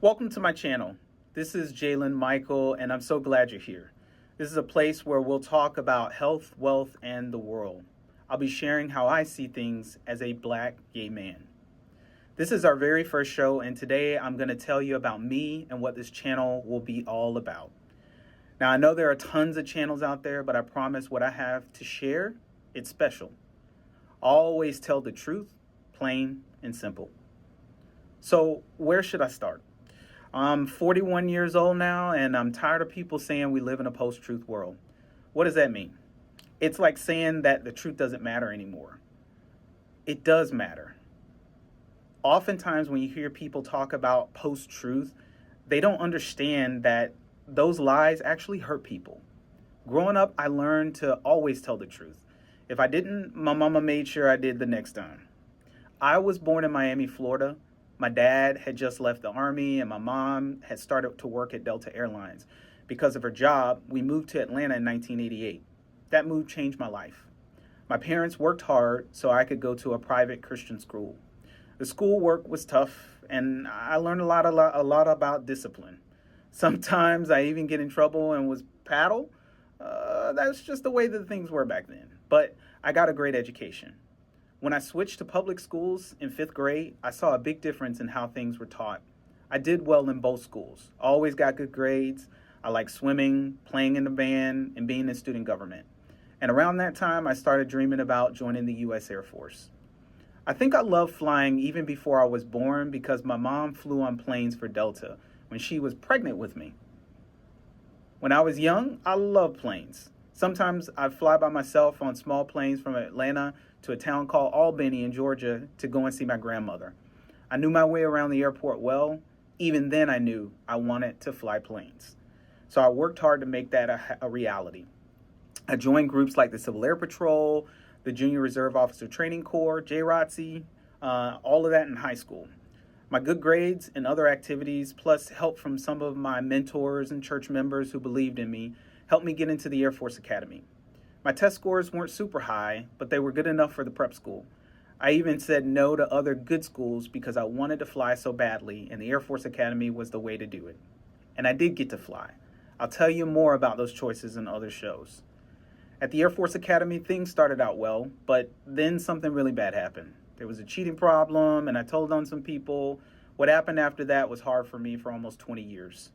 Welcome to my channel. This is JaylanMichael, and I'm so glad you're here. This is a place where we'll talk about health, wealth, and the world. I'll be sharing how I see things as a black gay man. This is our very first show, and today I'm going to tell you about me and what this channel will be all about. Now, I know there are tons of channels out there, but I promise what I have to share, it's special. I'll always tell the truth, plain and simple. So, where should I start? I'm 41 years old now, and I'm tired of people saying we live in a post-truth world. What does that mean? It's like saying that the truth doesn't matter anymore. It does matter. Oftentimes when you hear people talk about post-truth, they don't understand that those lies actually hurt people. Growing up, I learned to always tell the truth. If I didn't, my mama made sure I did the next time. I was born in Miami, Florida. My dad had just left the Army, and my mom had started to work at Delta Airlines. Because of her job, we moved to Atlanta in 1988. That move changed my life. My parents worked hard so I could go to a private Christian school. The school work was tough, and I learned a lot about discipline. Sometimes I even get in trouble and was paddled. That's just the way that things were back then. But I got a great education. When I switched to public schools in 5th grade, I saw a big difference in how things were taught. I did well in both schools, always got good grades. I liked swimming, playing in the band, and being in student government. And around that time, I started dreaming about joining the U.S. Air Force. I think I loved flying even before I was born because my mom flew on planes for Delta when she was pregnant with me. When I was young, I loved planes. Sometimes I'd fly by myself on small planes from Atlanta to a town called Albany in Georgia to go and see my grandmother. I knew my way around the airport well. Even then I knew I wanted to fly planes. So I worked hard to make that a reality. I joined groups like the Civil Air Patrol, the Junior Reserve Officer Training Corps, JROTC, all of that in high school. My good grades and other activities, plus help from some of my mentors and church members who believed in me, helped me get into the Air Force Academy. My test scores weren't super high, but they were good enough for the prep school. I even said no to other good schools because I wanted to fly so badly, and the Air Force Academy was the way to do it. And I did get to fly. I'll tell you more about those choices in other shows. At the Air Force Academy, things started out well, but then something really bad happened. There was a cheating problem, and I told on some people. What happened after that was hard for me for almost 20 years.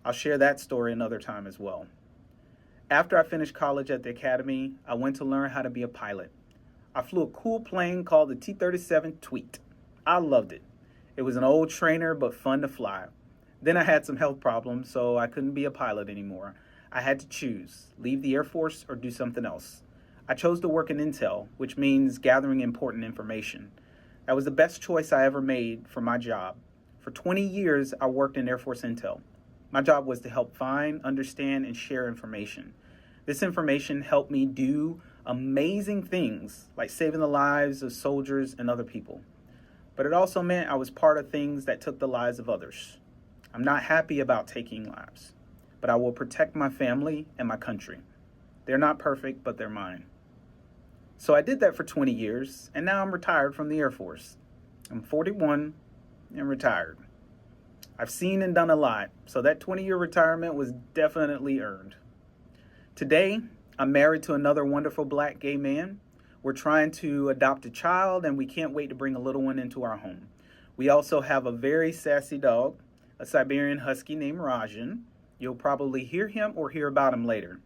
I'll share that story another time as well. After I finished college at the academy, I went to learn how to be a pilot. I flew a cool plane called the T-37 Tweet. I loved it. It was an old trainer, but fun to fly. Then I had some health problems, so I couldn't be a pilot anymore. I had to choose, leave the Air Force or do something else. I chose to work in intel, which means gathering important information. That was the best choice I ever made for my job. For 20 years, I worked in Air Force intel. My job was to help find, understand, and share information. This information helped me do amazing things like saving the lives of soldiers and other people. But it also meant I was part of things that took the lives of others. I'm not happy about taking lives, but I will protect my family and my country. They're not perfect, but they're mine. So I did that for 20 years, and now I'm retired from the Air Force. I'm 41 and retired. I've seen and done a lot, so that 20-year retirement was definitely earned. Today, I'm married to another wonderful black gay man. We're trying to adopt a child, and we can't wait to bring a little one into our home. We also have a very sassy dog, a Siberian Husky named Raijin. You'll probably hear him or hear about him later.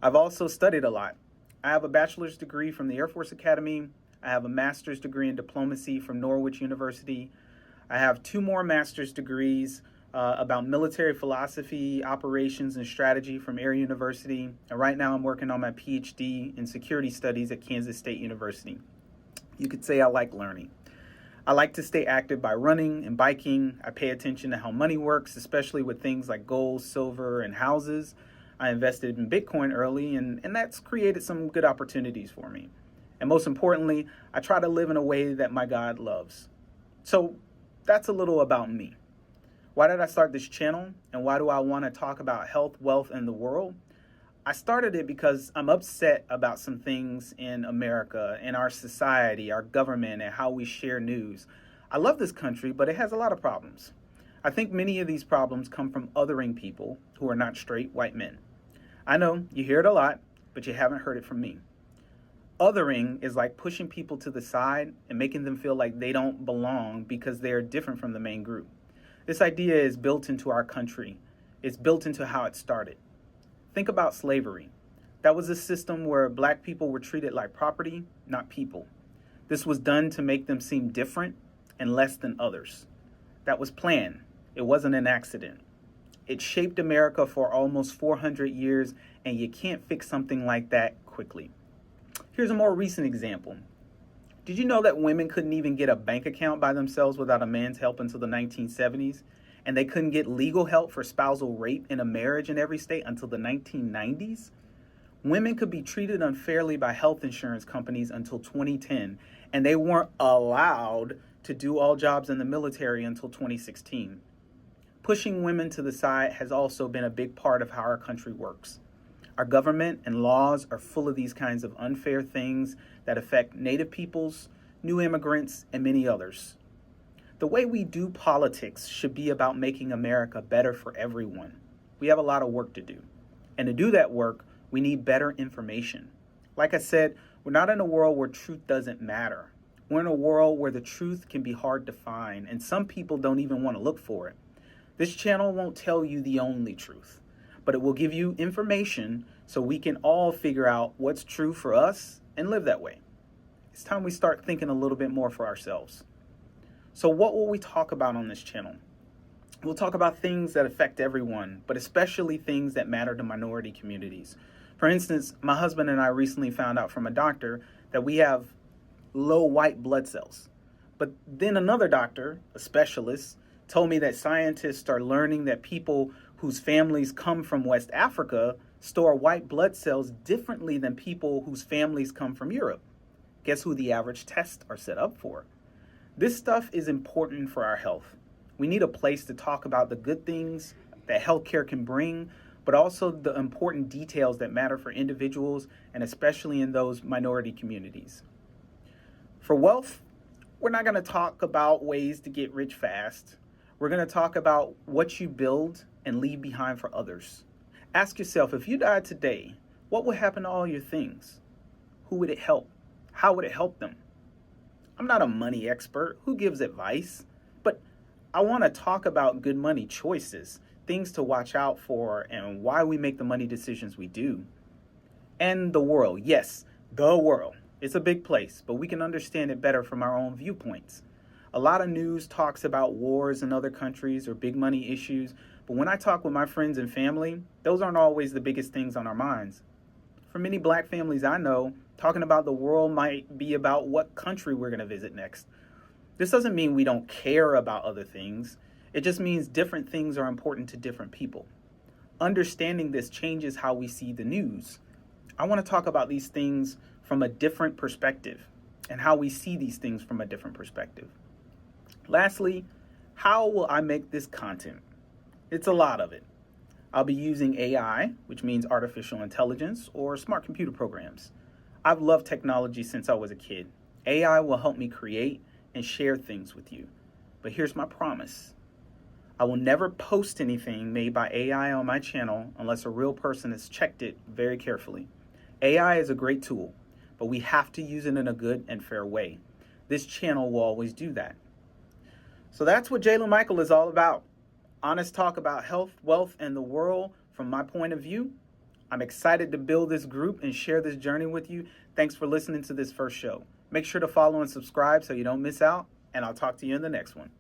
I've also studied a lot. I have a bachelor's degree from the Air Force Academy. I have a master's degree in diplomacy from Norwich University. I have 2 more master's degrees about military philosophy, operations, and strategy from Air University. And right now I'm working on my PhD in security studies at Kansas State University. You could say I like learning. I like to stay active by running and biking. I pay attention to how money works, especially with things like gold, silver, and houses. I invested in Bitcoin early, and that's created some good opportunities for me. And most importantly, I try to live in a way that my God loves. So that's a little about me. Why did I start this channel, and why do I want to talk about health, wealth, and the world? I started it because I'm upset about some things in America, in our society, our government, and how we share news. I love this country, but it has a lot of problems. I think many of these problems come from othering people who are not straight white men. I know you hear it a lot, but you haven't heard it from me. Othering is like pushing people to the side and making them feel like they don't belong because they are different from the main group. This idea is built into our country. It's built into how it started. Think about slavery. That was a system where black people were treated like property, not people. This was done to make them seem different and less than others. That was planned. It wasn't an accident. It shaped America for almost 400 years, and you can't fix something like that quickly. Here's a more recent example. Did you know that women couldn't even get a bank account by themselves without a man's help until the 1970s? And they couldn't get legal help for spousal rape in a marriage in every state until the 1990s? Women could be treated unfairly by health insurance companies until 2010, and they weren't allowed to do all jobs in the military until 2016. Pushing women to the side has also been a big part of how our country works. Our government and laws are full of these kinds of unfair things that affect Native peoples, new immigrants, and many others. The way we do politics should be about making America better for everyone. We have a lot of work to do. And to do that work, we need better information. Like I said, we're not in a world where truth doesn't matter. We're in a world where the truth can be hard to find, and some people don't even want to look for it. This channel won't tell you the only truth, but it will give you information so we can all figure out what's true for us and live that way. It's time we start thinking a little bit more for ourselves. So what will we talk about on this channel? We'll talk about things that affect everyone, but especially things that matter to minority communities. For instance, my husband and I recently found out from a doctor that we have low white blood cells. But then another doctor, a specialist, told me that scientists are learning that people whose families come from West Africa store white blood cells differently than people whose families come from Europe. Guess who the average tests are set up for? This stuff is important for our health. We need a place to talk about the good things that healthcare can bring, but also the important details that matter for individuals and especially in those minority communities. For wealth, we're not going to talk about ways to get rich fast. We're going to talk about what you build and leave behind for others. Ask yourself, if you died today, what would happen to all your things? Who would it help? How would it help them? I'm not a money expert. Who gives advice? But I want to talk about good money choices, things to watch out for, and why we make the money decisions we do. And the world. Yes, the world. It's a big place, but we can understand it better from our own viewpoints. A lot of news talks about wars in other countries or big money issues, but when I talk with my friends and family, those aren't always the biggest things on our minds. For many black families I know, talking about the world might be about what country we're going to visit next. This doesn't mean we don't care about other things. It just means different things are important to different people. Understanding this changes how we see the news. I want to talk about these things from a different perspective and how we see these things from a different perspective. Lastly, how will I make this content? It's a lot of it. I'll be using AI, which means artificial intelligence, or smart computer programs. I've loved technology since I was a kid. AI will help me create and share things with you. But here's my promise. I will never post anything made by AI on my channel unless a real person has checked it very carefully. AI is a great tool, but we have to use it in a good and fair way. This channel will always do that. So that's what JaylanMichael is all about. Honest talk about health, wealth, and the world from my point of view. I'm excited to build this group and share this journey with you. Thanks for listening to this first show. Make sure to follow and subscribe so you don't miss out, and I'll talk to you in the next one.